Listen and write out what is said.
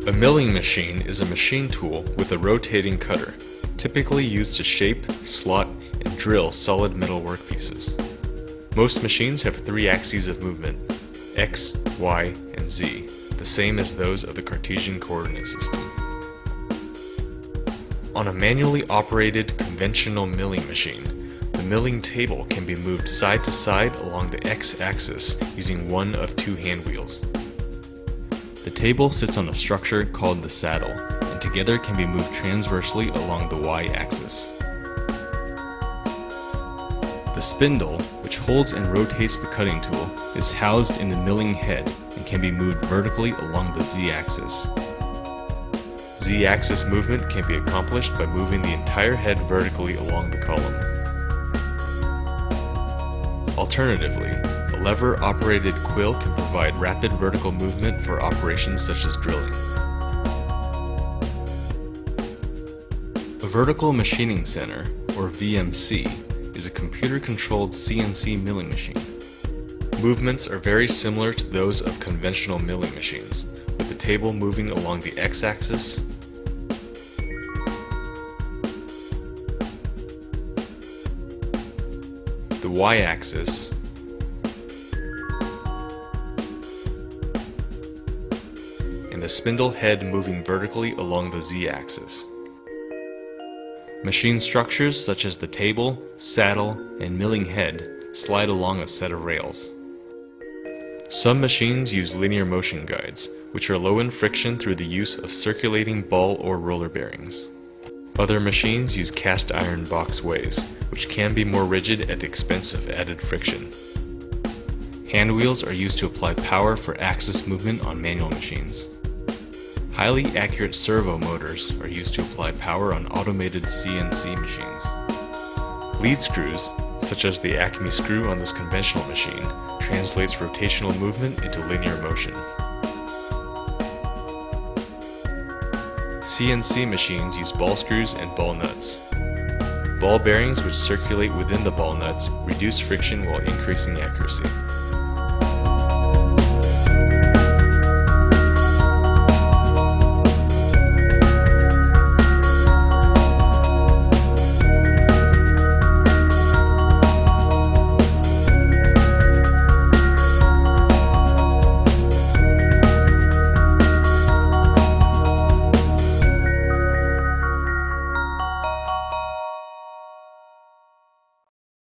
A milling machine is a machine tool with a rotating cutter, typically used to shape, slot, and drill solid metal workpieces. Most machines have three axes of movement, X, Y, and Z, the same as those of the Cartesian coordinate system. On a manually operated conventional milling machine, the milling table can be moved side to side along the X-axis using one of two hand wheels. The table sits on a structure called the saddle, and together can be moved transversely along the Y-axis. The spindle, which holds and rotates the cutting tool, is housed in the milling head and can be moved vertically along the Z-axis. Z-axis movement can be accomplished by moving the entire head vertically along the column. Alternatively, a lever-operated quill can provide rapid vertical movement for operations such as drilling. A vertical machining center, or VMC, is a computer-controlled CNC milling machine. Movements are very similar to those of conventional milling machines, with the table moving along the X-axis, the Y-axis, and the spindle head moving vertically along the Z-axis. Machine structures such as the table, saddle, and milling head slide along a set of rails. Some machines use linear motion guides, which are low in friction through the use of circulating ball or roller bearings. Other machines use cast iron box ways, which can be more rigid at the expense of added friction. Hand wheels are used to apply power for axis movement on manual machines. Highly accurate servo motors are used to apply power on automated CNC machines. Lead screws, such as the Acme screw on this conventional machine, translates rotational movement into linear motion. CNC machines use ball screws and ball nuts. Ball bearings which circulate within the ball nuts reduce friction while increasing accuracy.